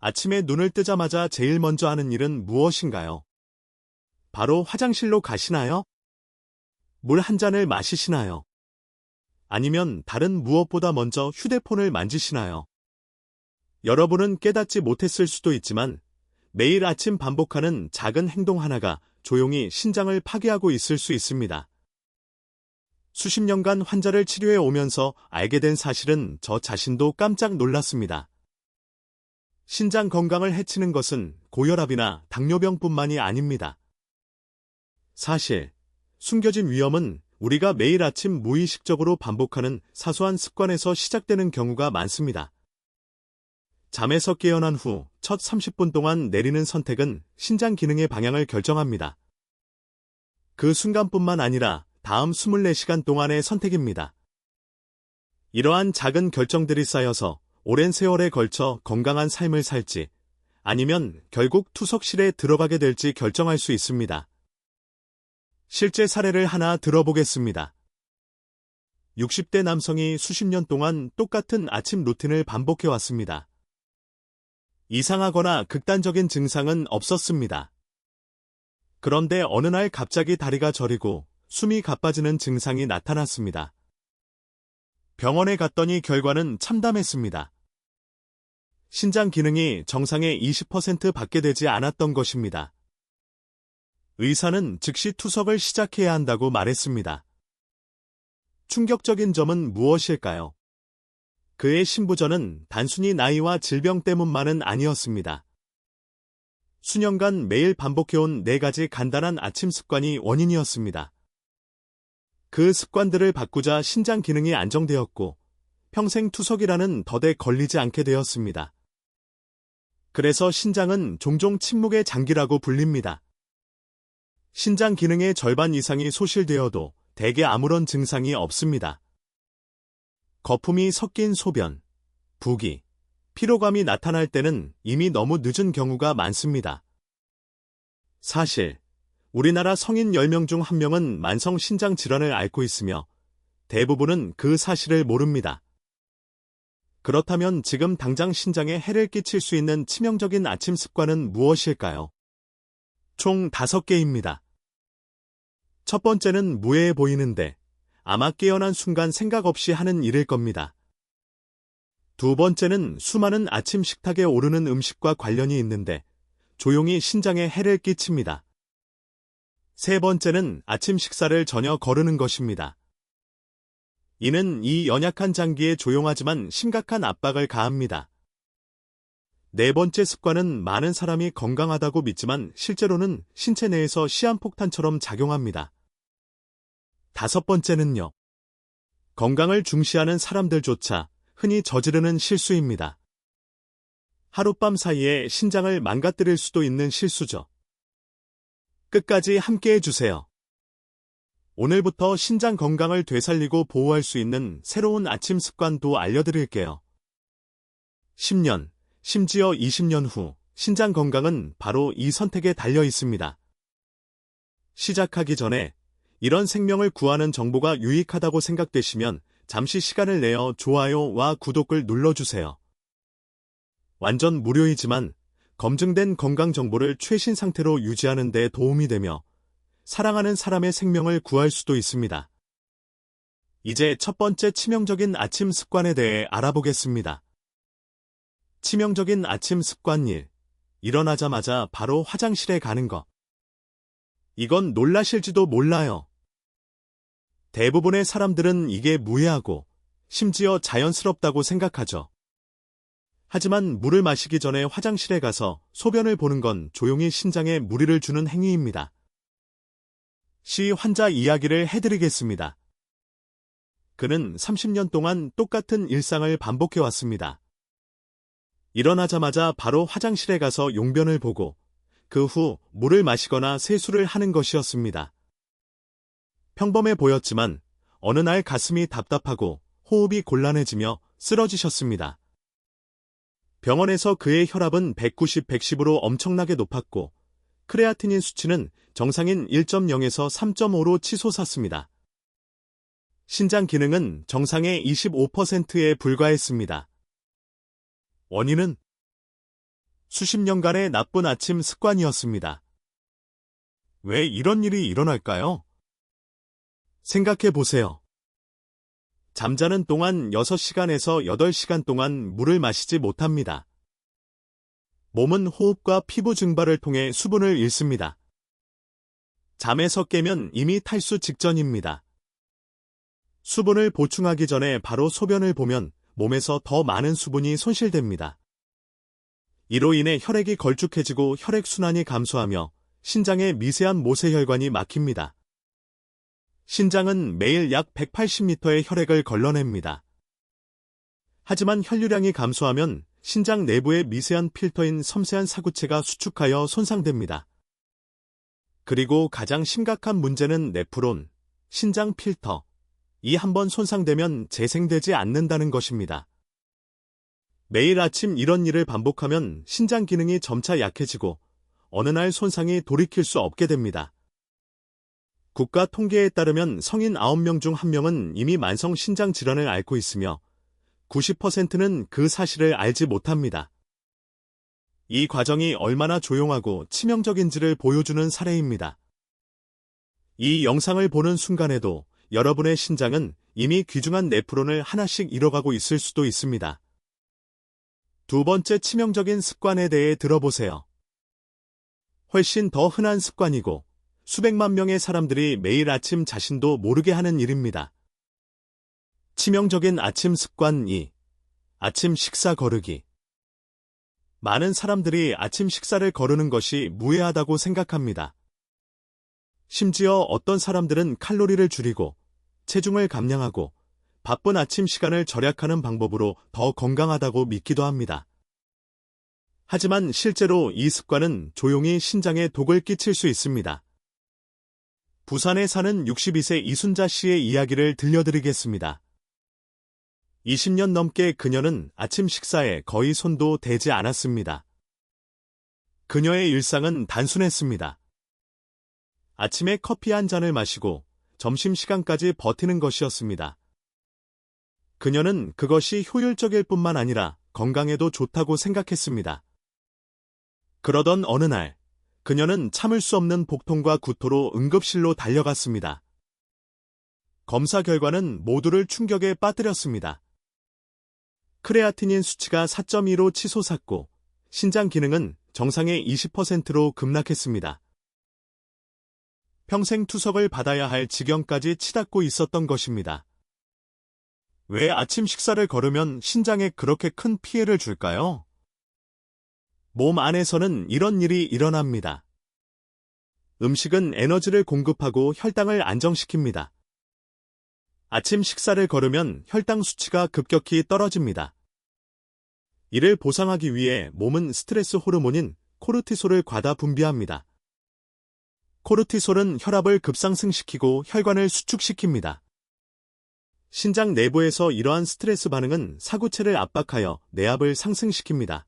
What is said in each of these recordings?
아침에 눈을 뜨자마자 제일 먼저 하는 일은 무엇인가요? 바로 화장실로 가시나요? 물 한 잔을 마시시나요? 아니면 다른 무엇보다 먼저 휴대폰을 만지시나요? 여러분은 깨닫지 못했을 수도 있지만 매일 아침 반복하는 작은 행동 하나가 조용히 신장을 파괴하고 있을 수 있습니다. 수십 년간 환자를 치료해 오면서 알게 된 사실은 저 자신도 깜짝 놀랐습니다. 신장 건강을 해치는 것은 고혈압이나 당뇨병뿐만이 아닙니다. 사실, 숨겨진 위험은 우리가 매일 아침 무의식적으로 반복하는 사소한 습관에서 시작되는 경우가 많습니다. 잠에서 깨어난 후 첫 30분 동안 내리는 선택은 신장 기능의 방향을 결정합니다. 그 순간뿐만 아니라 다음 24시간 동안의 선택입니다. 이러한 작은 결정들이 쌓여서 오랜 세월에 걸쳐 건강한 삶을 살지 아니면 결국 투석실에 들어가게 될지 결정할 수 있습니다. 실제 사례를 하나 들어보겠습니다. 60대 남성이 수십 년 동안 똑같은 아침 루틴을 반복해왔습니다. 이상하거나 극단적인 증상은 없었습니다. 그런데 어느 날 갑자기 다리가 저리고 숨이 가빠지는 증상이 나타났습니다. 병원에 갔더니 결과는 참담했습니다. 신장 기능이 정상의 20% 밖에 되지 않았던 것입니다. 의사는 즉시 투석을 시작해야 한다고 말했습니다. 충격적인 점은 무엇일까요? 그의 신부전은 단순히 나이와 질병 때문만은 아니었습니다. 수년간 매일 반복해온 4가지 간단한 아침 습관이 원인이었습니다. 그 습관들을 바꾸자 신장 기능이 안정되었고 평생 투석이라는 덫에 걸리지 않게 되었습니다. 그래서 신장은 종종 침묵의 장기라고 불립니다. 신장 기능의 절반 이상이 소실되어도 대개 아무런 증상이 없습니다. 거품이 섞인 소변, 부기, 피로감이 나타날 때는 이미 너무 늦은 경우가 많습니다. 사실, 우리나라 성인 10명 중 1명은 만성 신장 질환을 앓고 있으며 대부분은 그 사실을 모릅니다. 그렇다면 지금 당장 신장에 해를 끼칠 수 있는 치명적인 아침 습관은 무엇일까요? 총 5개입니다. 첫 번째는 무해해 보이는데 아마 깨어난 순간 생각 없이 하는 일일 겁니다. 두 번째는 수많은 아침 식탁에 오르는 음식과 관련이 있는데 조용히 신장에 해를 끼칩니다. 세 번째는 아침 식사를 전혀 거르는 것입니다. 이는 이 연약한 장기에 조용하지만 심각한 압박을 가합니다. 네 번째 습관은 많은 사람이 건강하다고 믿지만 실제로는 신체 내에서 시한폭탄처럼 작용합니다. 다섯 번째는요. 건강을 중시하는 사람들조차 흔히 저지르는 실수입니다. 하룻밤 사이에 신장을 망가뜨릴 수도 있는 실수죠. 끝까지 함께해 주세요. 오늘부터 신장 건강을 되살리고 보호할 수 있는 새로운 아침 습관도 알려드릴게요. 10년, 심지어 20년 후 신장 건강은 바로 이 선택에 달려 있습니다. 시작하기 전에 이런 생명을 구하는 정보가 유익하다고 생각되시면 잠시 시간을 내어 좋아요와 구독을 눌러주세요. 완전 무료이지만 검증된 건강 정보를 최신 상태로 유지하는 데 도움이 되며 사랑하는 사람의 생명을 구할 수도 있습니다. 이제 첫 번째 치명적인 아침 습관에 대해 알아보겠습니다. 치명적인 아침 습관 1. 일어나자마자 바로 화장실에 가는 것. 이건 놀라실지도 몰라요. 대부분의 사람들은 이게 무해하고 심지어 자연스럽다고 생각하죠. 하지만 물을 마시기 전에 화장실에 가서 소변을 보는 건 조용히 신장에 무리를 주는 행위입니다. 시 환자 이야기를 해드리겠습니다. 그는 30년 동안 똑같은 일상을 반복해왔습니다. 일어나자마자 바로 화장실에 가서 용변을 보고 그 후 물을 마시거나 세수를 하는 것이었습니다. 평범해 보였지만 어느 날 가슴이 답답하고 호흡이 곤란해지며 쓰러지셨습니다. 병원에서 그의 혈압은 190, 110으로 엄청나게 높았고 크레아티닌 수치는 정상인 1.0에서 3.5로 치솟았습니다. 신장 기능은 정상의 25%에 불과했습니다. 원인은 수십 년간의 나쁜 아침 습관이었습니다. 왜 이런 일이 일어날까요? 생각해 보세요. 잠자는 동안 6시간에서 8시간 동안 물을 마시지 못합니다. 몸은 호흡과 피부 증발을 통해 수분을 잃습니다. 잠에서 깨면 이미 탈수 직전입니다. 수분을 보충하기 전에 바로 소변을 보면 몸에서 더 많은 수분이 손실됩니다. 이로 인해 혈액이 걸쭉해지고 혈액순환이 감소하며 신장의 미세한 모세혈관이 막힙니다. 신장은 매일 약 180리터의 혈액을 걸러냅니다. 하지만 혈류량이 감소하면 신장 내부의 미세한 필터인 섬세한 사구체가 수축하여 손상됩니다. 그리고 가장 심각한 문제는 네프론, 신장 필터. 이 한번 손상되면 재생되지 않는다는 것입니다. 매일 아침 이런 일을 반복하면 신장 기능이 점차 약해지고 어느 날 손상이 돌이킬 수 없게 됩니다. 국가 통계에 따르면 성인 9명 중 1명은 이미 만성 신장 질환을 앓고 있으며 90%는 그 사실을 알지 못합니다. 이 과정이 얼마나 조용하고 치명적인지를 보여주는 사례입니다. 이 영상을 보는 순간에도 여러분의 신장은 이미 귀중한 네프론을 하나씩 잃어가고 있을 수도 있습니다. 두 번째 치명적인 습관에 대해 들어보세요. 훨씬 더 흔한 습관이고 수백만 명의 사람들이 매일 아침 자신도 모르게 하는 일입니다. 치명적인 아침 습관 2. 아침 식사 거르기. 많은 사람들이 아침 식사를 거르는 것이 무해하다고 생각합니다. 심지어 어떤 사람들은 칼로리를 줄이고 체중을 감량하고 바쁜 아침 시간을 절약하는 방법으로 더 건강하다고 믿기도 합니다. 하지만 실제로 이 습관은 조용히 신장에 독을 끼칠 수 있습니다. 부산에 사는 62세 이순자 씨의 이야기를 들려드리겠습니다. 20년 넘게 그녀는 아침 식사에 거의 손도 대지 않았습니다. 그녀의 일상은 단순했습니다. 아침에 커피 한 잔을 마시고 점심시간까지 버티는 것이었습니다. 그녀는 그것이 효율적일 뿐만 아니라 건강에도 좋다고 생각했습니다. 그러던 어느 날, 그녀는 참을 수 없는 복통과 구토로 응급실로 달려갔습니다. 검사 결과는 모두를 충격에 빠뜨렸습니다. 크레아티닌 수치가 4.2로 치솟았고 신장 기능은 정상의 20%로 급락했습니다. 평생 투석을 받아야 할 지경까지 치닫고 있었던 것입니다. 왜 아침 식사를 거르면 신장에 그렇게 큰 피해를 줄까요? 몸 안에서는 이런 일이 일어납니다. 음식은 에너지를 공급하고 혈당을 안정시킵니다. 아침 식사를 거르면 혈당 수치가 급격히 떨어집니다. 이를 보상하기 위해 몸은 스트레스 호르몬인 코르티솔을 과다 분비합니다. 코르티솔은 혈압을 급상승시키고 혈관을 수축시킵니다. 신장 내부에서 이러한 스트레스 반응은 사구체를 압박하여 내압을 상승시킵니다.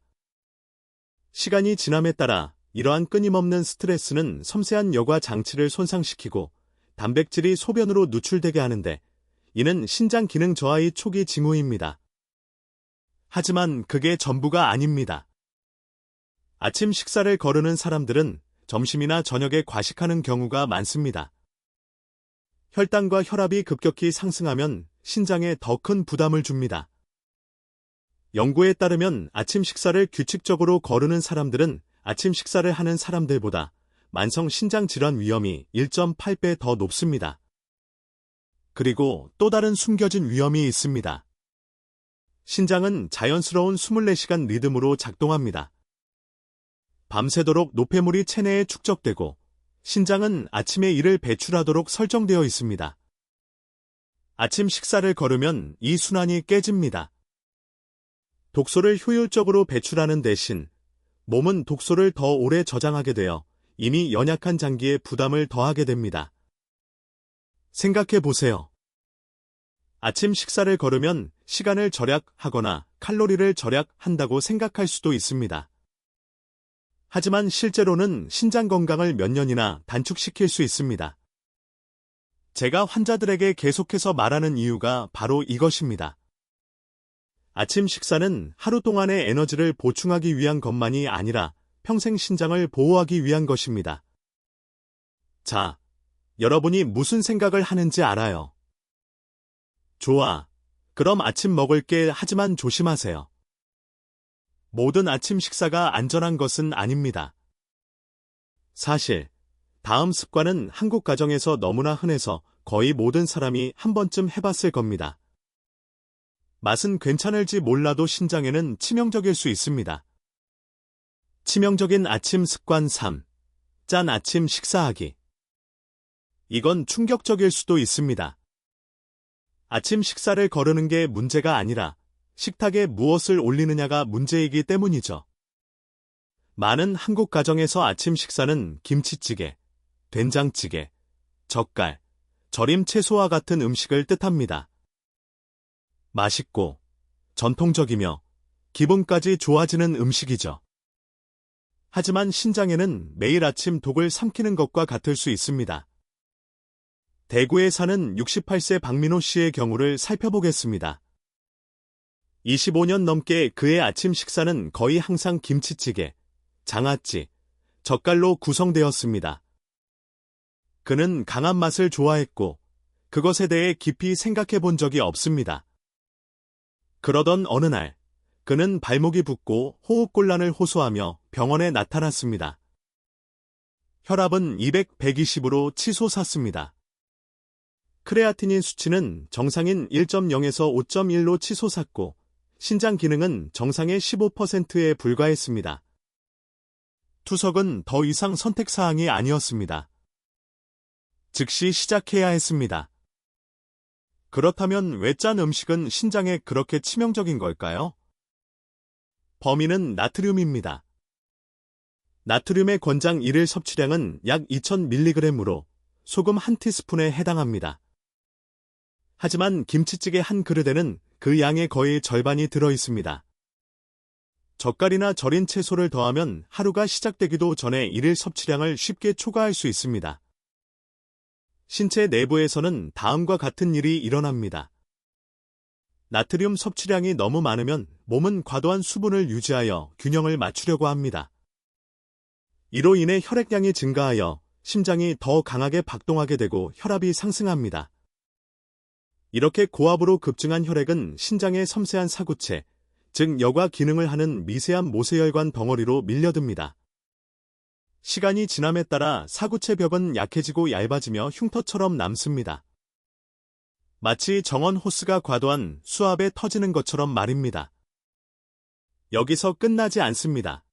시간이 지남에 따라 이러한 끊임없는 스트레스는 섬세한 여과 장치를 손상시키고 단백질이 소변으로 누출되게 하는데 이는 신장 기능 저하의 초기 징후입니다. 하지만 그게 전부가 아닙니다. 아침 식사를 거르는 사람들은 점심이나 저녁에 과식하는 경우가 많습니다. 혈당과 혈압이 급격히 상승하면 신장에 더 큰 부담을 줍니다. 연구에 따르면 아침 식사를 규칙적으로 거르는 사람들은 아침 식사를 하는 사람들보다 만성 신장 질환 위험이 1.8배 더 높습니다. 그리고 또 다른 숨겨진 위험이 있습니다. 신장은 자연스러운 24시간 리듬으로 작동합니다. 밤새도록 노폐물이 체내에 축적되고 신장은 아침에 이를 배출하도록 설정되어 있습니다. 아침 식사를 거르면 이 순환이 깨집니다. 독소를 효율적으로 배출하는 대신 몸은 독소를 더 오래 저장하게 되어 이미 연약한 장기에 부담을 더하게 됩니다. 생각해 보세요. 아침 식사를 거르면 시간을 절약하거나 칼로리를 절약한다고 생각할 수도 있습니다. 하지만 실제로는 신장 건강을 몇 년이나 단축시킬 수 있습니다. 제가 환자들에게 계속해서 말하는 이유가 바로 이것입니다. 아침 식사는 하루 동안의 에너지를 보충하기 위한 것만이 아니라 평생 신장을 보호하기 위한 것입니다. 자, 여러분이 무슨 생각을 하는지 알아요. 좋아. 그럼 아침 먹을게 하지만 조심하세요. 모든 아침 식사가 안전한 것은 아닙니다. 사실, 다음 습관은 한국 가정에서 너무나 흔해서 거의 모든 사람이 한 번쯤 해봤을 겁니다. 맛은 괜찮을지 몰라도 신장에는 치명적일 수 있습니다. 치명적인 아침 습관 3. 짠 아침 식사하기. 이건 충격적일 수도 있습니다. 아침 식사를 거르는 게 문제가 아니라 식탁에 무엇을 올리느냐가 문제이기 때문이죠. 많은 한국 가정에서 아침 식사는 김치찌개, 된장찌개, 젓갈, 절임 채소와 같은 음식을 뜻합니다. 맛있고 전통적이며 기분까지 좋아지는 음식이죠. 하지만 신장에는 매일 아침 독을 삼키는 것과 같을 수 있습니다. 대구에 사는 68세 박민호 씨의 경우를 살펴보겠습니다. 25년 넘게 그의 아침 식사는 거의 항상 김치찌개, 장아찌, 젓갈로 구성되었습니다. 그는 강한 맛을 좋아했고 그것에 대해 깊이 생각해 본 적이 없습니다. 그러던 어느 날, 그는 발목이 붓고 호흡곤란을 호소하며 병원에 나타났습니다. 혈압은 200, 120으로 치솟았습니다. 크레아티닌 수치는 정상인 1.0에서 5.1로 치솟았고 신장 기능은 정상의 15%에 불과했습니다. 투석은 더 이상 선택사항이 아니었습니다. 즉시 시작해야 했습니다. 그렇다면 왜 짠 음식은 신장에 그렇게 치명적인 걸까요? 범인은 나트륨입니다. 나트륨의 권장 일일 섭취량은 약 2000mg으로 소금 한 티스푼에 해당합니다. 하지만 김치찌개 한 그릇에는 그 양의 거의 절반이 들어 있습니다. 젓갈이나 절인 채소를 더하면 하루가 시작되기도 전에 일일 섭취량을 쉽게 초과할 수 있습니다. 신체 내부에서는 다음과 같은 일이 일어납니다. 나트륨 섭취량이 너무 많으면 몸은 과도한 수분을 유지하여 균형을 맞추려고 합니다. 이로 인해 혈액량이 증가하여 심장이 더 강하게 박동하게 되고 혈압이 상승합니다. 이렇게 고압으로 급증한 혈액은 신장의 섬세한 사구체, 즉 여과 기능을 하는 미세한 모세혈관 덩어리로 밀려듭니다. 시간이 지남에 따라 사구체 벽은 약해지고 얇아지며 흉터처럼 남습니다. 마치 정원 호스가 과도한 수압에 터지는 것처럼 말입니다. 여기서 끝나지 않습니다.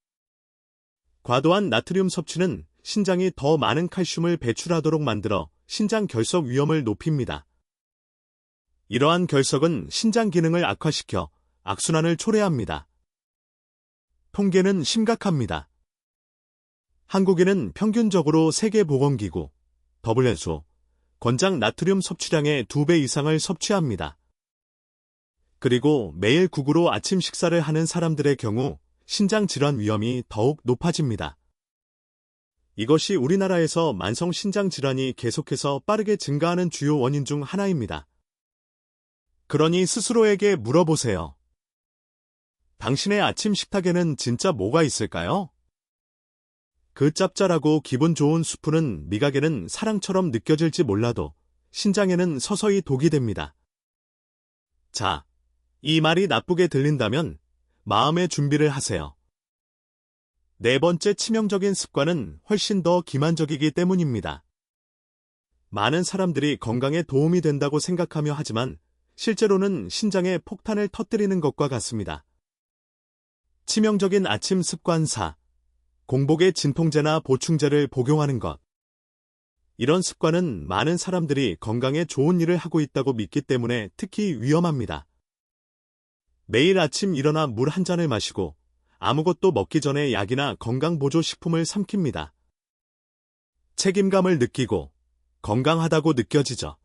과도한 나트륨 섭취는 신장이 더 많은 칼슘을 배출하도록 만들어 신장 결석 위험을 높입니다. 이러한 결석은 신장 기능을 악화시켜 악순환을 초래합니다. 통계는 심각합니다. 한국인은 평균적으로 세계보건기구, WHO, 권장 나트륨 섭취량의 2배 이상을 섭취합니다. 그리고 매일 국으로 아침 식사를 하는 사람들의 경우 신장 질환 위험이 더욱 높아집니다. 이것이 우리나라에서 만성 신장 질환이 계속해서 빠르게 증가하는 주요 원인 중 하나입니다. 그러니 스스로에게 물어보세요. 당신의 아침 식탁에는 진짜 뭐가 있을까요? 그 짭짤하고 기분 좋은 수프는 미각에는 사랑처럼 느껴질지 몰라도 신장에는 서서히 독이 됩니다. 자, 이 말이 나쁘게 들린다면 마음의 준비를 하세요. 네 번째 치명적인 습관은 훨씬 더 기만적이기 때문입니다. 많은 사람들이 건강에 도움이 된다고 생각하며 하지만 실제로는 신장에 폭탄을 터뜨리는 것과 같습니다. 치명적인 아침 습관 4. 공복에 진통제나 보충제를 복용하는 것. 이런 습관은 많은 사람들이 건강에 좋은 일을 하고 있다고 믿기 때문에 특히 위험합니다. 매일 아침 일어나 물 한 잔을 마시고 아무것도 먹기 전에 약이나 건강보조식품을 삼킵니다. 책임감을 느끼고 건강하다고 느껴지죠.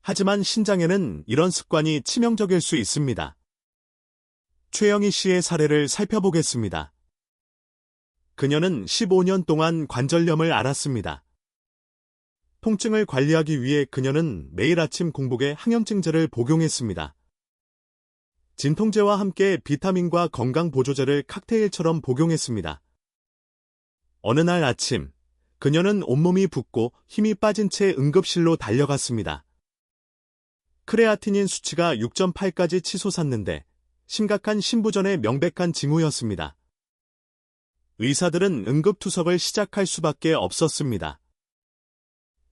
하지만 신장에는 이런 습관이 치명적일 수 있습니다. 최영희 씨의 사례를 살펴보겠습니다. 그녀는 15년 동안 관절염을 앓았습니다. 통증을 관리하기 위해 그녀는 매일 아침 공복에 항염증제를 복용했습니다. 진통제와 함께 비타민과 건강보조제를 칵테일처럼 복용했습니다. 어느 날 아침, 그녀는 온몸이 붓고 힘이 빠진 채 응급실로 달려갔습니다. 크레아티닌 수치가 6.8까지 치솟았는데 심각한 심부전의 명백한 징후였습니다. 의사들은 응급투석을 시작할 수밖에 없었습니다.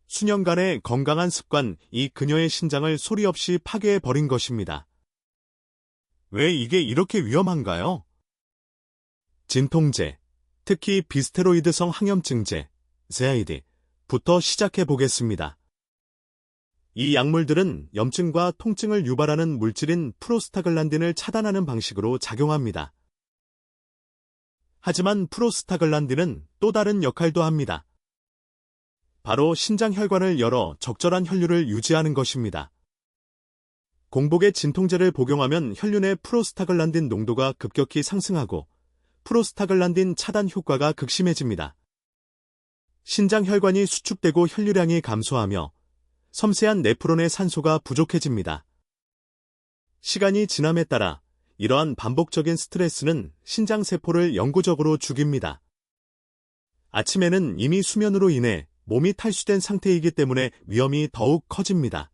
수년간의 건강한 습관이 그녀의 신장을 소리 없이 파괴해버린 것입니다. 왜 이게 이렇게 위험한가요? 진통제, 특히 비스테로이드성 항염증제, 세아이드부터 시작해 보겠습니다. 이 약물들은 염증과 통증을 유발하는 물질인 프로스타글란딘을 차단하는 방식으로 작용합니다. 하지만 프로스타글란딘은 또 다른 역할도 합니다. 바로 신장 혈관을 열어 적절한 혈류를 유지하는 것입니다. 공복에 진통제를 복용하면 혈류 내 프로스타글란딘 농도가 급격히 상승하고 프로스타글란딘 차단 효과가 극심해집니다. 신장 혈관이 수축되고 혈류량이 감소하며 섬세한 네프론의 산소가 부족해집니다. 시간이 지남에 따라 이러한 반복적인 스트레스는 신장세포를 영구적으로 죽입니다. 아침에는 이미 수면으로 인해 몸이 탈수된 상태이기 때문에 위험이 더욱 커집니다.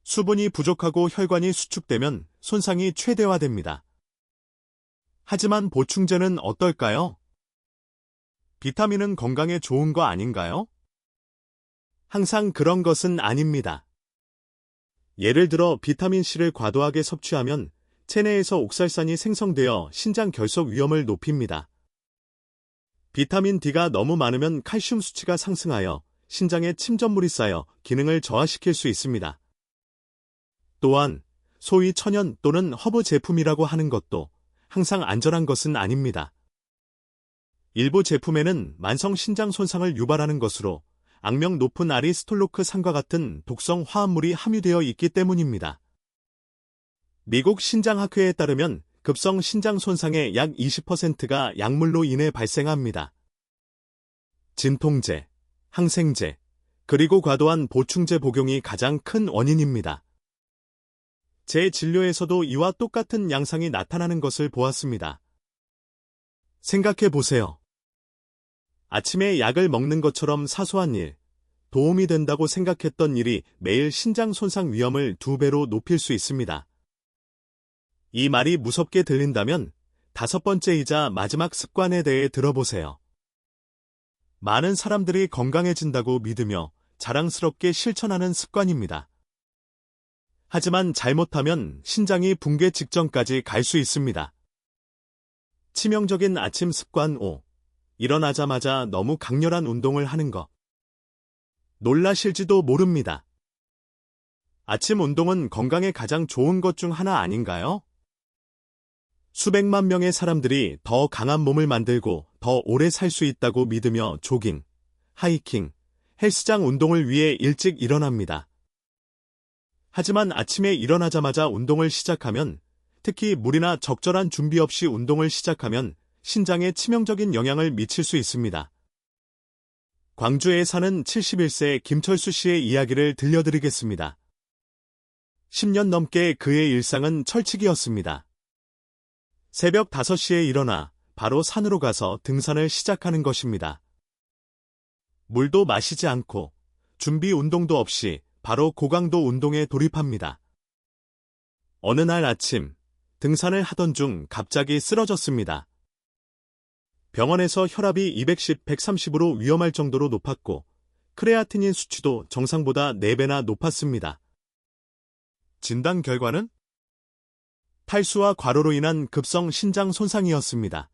수분이 부족하고 혈관이 수축되면 손상이 최대화됩니다. 하지만 보충제는 어떨까요? 비타민은 건강에 좋은 거 아닌가요? 항상 그런 것은 아닙니다. 예를 들어 비타민C를 과도하게 섭취하면 체내에서 옥살산이 생성되어 신장 결석 위험을 높입니다. 비타민 D가 너무 많으면 칼슘 수치가 상승하여 신장에 침전물이 쌓여 기능을 저하시킬 수 있습니다. 또한 소위 천연 또는 허브 제품이라고 하는 것도 항상 안전한 것은 아닙니다. 일부 제품에는 만성 신장 손상을 유발하는 것으로 악명 높은 아리스톨로크산과 같은 독성 화합물이 함유되어 있기 때문입니다. 미국 신장학회에 따르면 급성 신장 손상의 약 20%가 약물로 인해 발생합니다. 진통제, 항생제, 그리고 과도한 보충제 복용이 가장 큰 원인입니다. 제 진료에서도 이와 똑같은 양상이 나타나는 것을 보았습니다. 생각해 보세요. 아침에 약을 먹는 것처럼 사소한 일, 도움이 된다고 생각했던 일이 매일 신장 손상 위험을 2배로 높일 수 있습니다. 이 말이 무섭게 들린다면 5번째이자 마지막 습관에 대해 들어보세요. 많은 사람들이 건강해진다고 믿으며 자랑스럽게 실천하는 습관입니다. 하지만 잘못하면 신장이 붕괴 직전까지 갈 수 있습니다. 치명적인 아침 습관 5. 일어나자마자 너무 강렬한 운동을 하는 것. 놀라실지도 모릅니다. 아침 운동은 건강에 가장 좋은 것 중 하나 아닌가요? 수백만 명의 사람들이 더 강한 몸을 만들고 더 오래 살 수 있다고 믿으며 조깅, 하이킹, 헬스장 운동을 위해 일찍 일어납니다. 하지만 아침에 일어나자마자 운동을 시작하면, 특히 물이나 적절한 준비 없이 운동을 시작하면 신장에 치명적인 영향을 미칠 수 있습니다. 광주에 사는 71세 김철수 씨의 이야기를 들려드리겠습니다. 10년 넘게 그의 일상은 철칙이었습니다. 새벽 5시에 일어나 바로 산으로 가서 등산을 시작하는 것입니다. 물도 마시지 않고 준비 운동도 없이 바로 고강도 운동에 돌입합니다. 어느 날 아침, 등산을 하던 중 갑자기 쓰러졌습니다. 병원에서 혈압이 210, 130으로 위험할 정도로 높았고 크레아티닌 수치도 정상보다 4배나 높았습니다. 진단 결과는 탈수와 과로로 인한 급성 신장 손상이었습니다.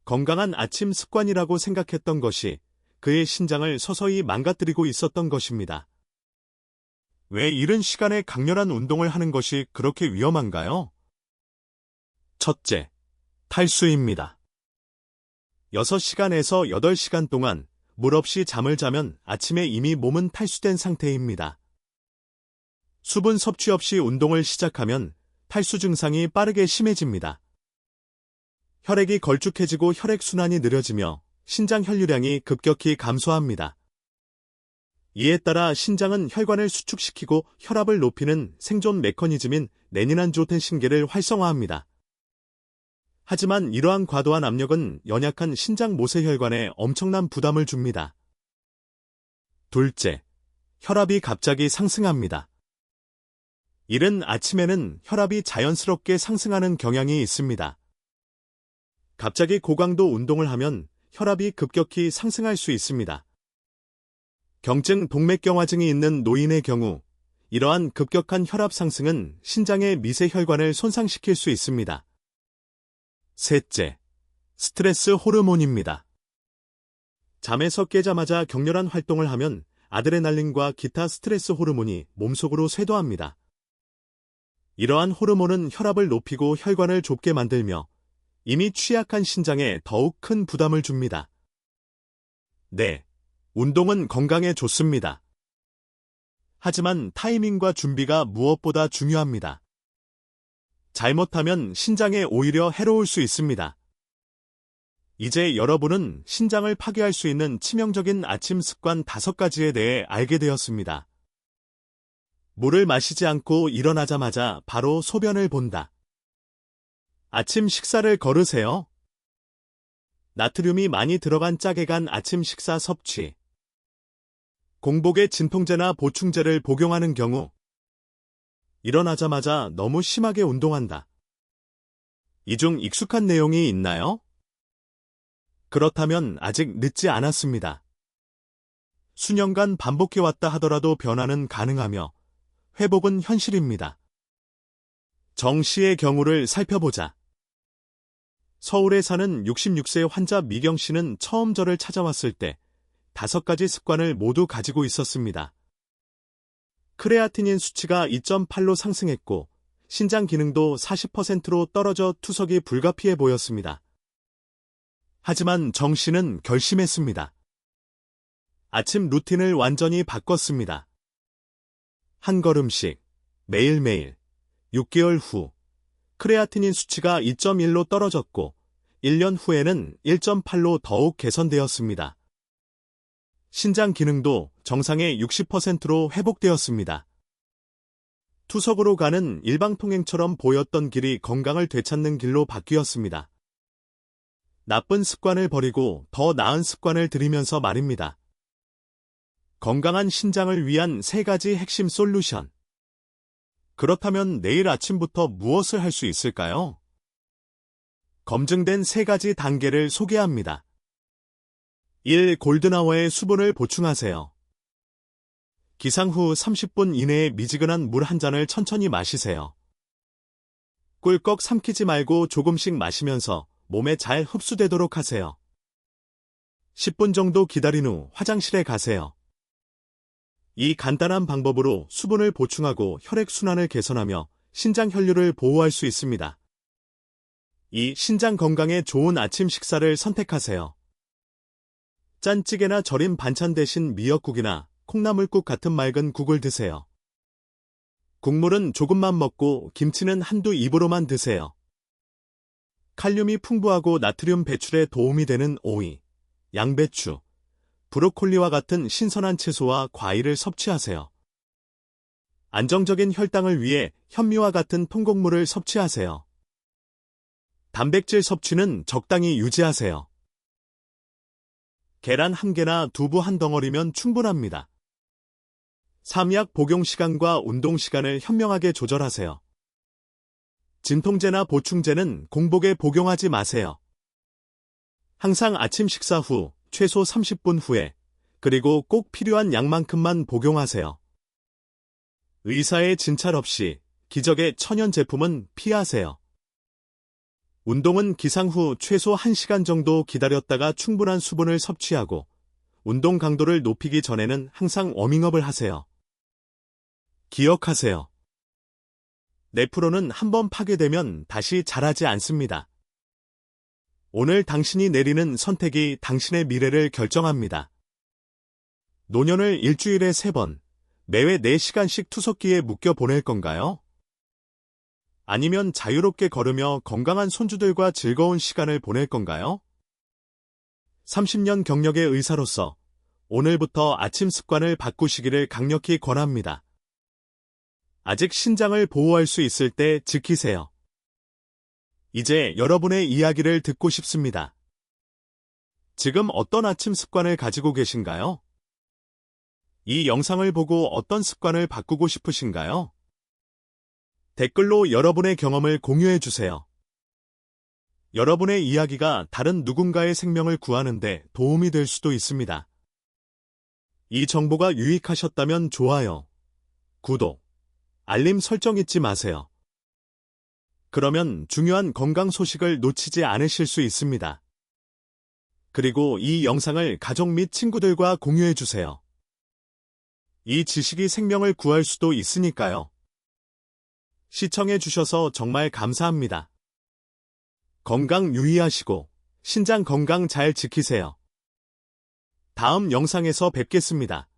건강한 아침 습관이라고 생각했던 것이 그의 신장을 서서히 망가뜨리고 있었던 것입니다. 왜 이른 시간에 강렬한 운동을 하는 것이 그렇게 위험한가요? 첫째, 탈수입니다. 6시간에서 8시간 동안 물 없이 잠을 자면 아침에 이미 몸은 탈수된 상태입니다. 수분 섭취 없이 운동을 시작하면 탈수 증상이 빠르게 심해집니다. 혈액이 걸쭉해지고 혈액순환이 느려지며 신장 혈류량이 급격히 감소합니다. 이에 따라 신장은 혈관을 수축시키고 혈압을 높이는 생존 메커니즘인 레닌안지오텐신계를 활성화합니다. 하지만 이러한 과도한 압력은 연약한 신장 모세혈관에 엄청난 부담을 줍니다. 둘째, 혈압이 갑자기 상승합니다. 이른 아침에는 혈압이 자연스럽게 상승하는 경향이 있습니다. 갑자기 고강도 운동을 하면 혈압이 급격히 상승할 수 있습니다. 경증 동맥경화증이 있는 노인의 경우 이러한 급격한 혈압 상승은 신장의 미세혈관을 손상시킬 수 있습니다. 셋째, 스트레스 호르몬입니다. 잠에서 깨자마자 격렬한 활동을 하면 아드레날린과 기타 스트레스 호르몬이 몸속으로 쇄도합니다. 이러한 호르몬은 혈압을 높이고 혈관을 좁게 만들며 이미 취약한 신장에 더욱 큰 부담을 줍니다. 네, 운동은 건강에 좋습니다. 하지만 타이밍과 준비가 무엇보다 중요합니다. 잘못하면 신장에 오히려 해로울 수 있습니다. 이제 여러분은 신장을 파괴할 수 있는 치명적인 아침 습관 5가지에 대해 알게 되었습니다. 물을 마시지 않고 일어나자마자 바로 소변을 본다. 아침 식사를 거르세요. 나트륨이 많이 들어간 짜게 간 아침 식사 섭취. 공복에 진통제나 보충제를 복용하는 경우 일어나자마자 너무 심하게 운동한다. 이 중 익숙한 내용이 있나요? 그렇다면 아직 늦지 않았습니다. 수년간 반복해왔다 하더라도 변화는 가능하며 회복은 현실입니다. 정 씨의 경우를 살펴보자. 서울에 사는 66세 환자 미경 씨는 처음 저를 찾아왔을 때 5가지 습관을 모두 가지고 있었습니다. 크레아티닌 수치가 2.8로 상승했고 신장 기능도 40%로 떨어져 투석이 불가피해 보였습니다. 하지만 정 씨는 결심했습니다. 아침 루틴을 완전히 바꿨습니다. 한 걸음씩 매일매일 6개월 후 크레아티닌 수치가 2.1로 떨어졌고 1년 후에는 1.8로 더욱 개선되었습니다. 신장 기능도 정상의 60%로 회복되었습니다. 투석으로 가는 일방통행처럼 보였던 길이 건강을 되찾는 길로 바뀌었습니다. 나쁜 습관을 버리고 더 나은 습관을 들이면서 말입니다. 건강한 신장을 위한 3가지 핵심 솔루션. 그렇다면 내일 아침부터 무엇을 할 수 있을까요? 검증된 3가지 단계를 소개합니다. 1. 골든아워에 수분을 보충하세요. 기상 후 30분 이내에 미지근한 물 한 잔을 천천히 마시세요. 꿀꺽 삼키지 말고 조금씩 마시면서 몸에 잘 흡수되도록 하세요. 10분 정도 기다린 후 화장실에 가세요. 이 간단한 방법으로 수분을 보충하고 혈액순환을 개선하며 신장 혈류를 보호할 수 있습니다. 2. 신장 건강에 좋은 아침 식사를 선택하세요. 짠찌개나 절인 반찬 대신 미역국이나 콩나물국 같은 맑은 국을 드세요. 국물은 조금만 먹고 김치는 한두 입으로만 드세요. 칼륨이 풍부하고 나트륨 배출에 도움이 되는 오이, 양배추, 브로콜리와 같은 신선한 채소와 과일을 섭취하세요. 안정적인 혈당을 위해 현미와 같은 통곡물을 섭취하세요. 단백질 섭취는 적당히 유지하세요. 계란 1개나 두부 1덩어리면 충분합니다. 삼약 복용 시간과 운동 시간을 현명하게 조절하세요. 진통제나 보충제는 공복에 복용하지 마세요. 항상 아침 식사 후 최소 30분 후에 그리고 꼭 필요한 양만큼만 복용하세요. 의사의 진찰 없이 기적의 천연 제품은 피하세요. 운동은 기상 후 최소 1시간 정도 기다렸다가 충분한 수분을 섭취하고 운동 강도를 높이기 전에는 항상 워밍업을 하세요. 기억하세요. 네프로는 한번 파괴되면 다시 자라지 않습니다. 오늘 당신이 내리는 선택이 당신의 미래를 결정합니다. 노년을 일주일에 3번, 매회 4시간씩 투석기에 묵겨 보낼 건가요? 아니면 자유롭게 걸으며 건강한 손주들과 즐거운 시간을 보낼 건가요? 30년 경력의 의사로서 오늘부터 아침 습관을 바꾸시기를 강력히 권합니다. 아직 신장을 보호할 수 있을 때 지키세요. 이제 여러분의 이야기를 듣고 싶습니다. 지금 어떤 아침 습관을 가지고 계신가요? 이 영상을 보고 어떤 습관을 바꾸고 싶으신가요? 댓글로 여러분의 경험을 공유해 주세요. 여러분의 이야기가 다른 누군가의 생명을 구하는 데 도움이 될 수도 있습니다. 이 정보가 유익하셨다면 좋아요, 구독, 알림 설정 잊지 마세요. 그러면 중요한 건강 소식을 놓치지 않으실 수 있습니다. 그리고 이 영상을 가족 및 친구들과 공유해 주세요. 이 지식이 생명을 구할 수도 있으니까요. 시청해 주셔서 정말 감사합니다. 건강 유의하시고 신장 건강 잘 지키세요. 다음 영상에서 뵙겠습니다.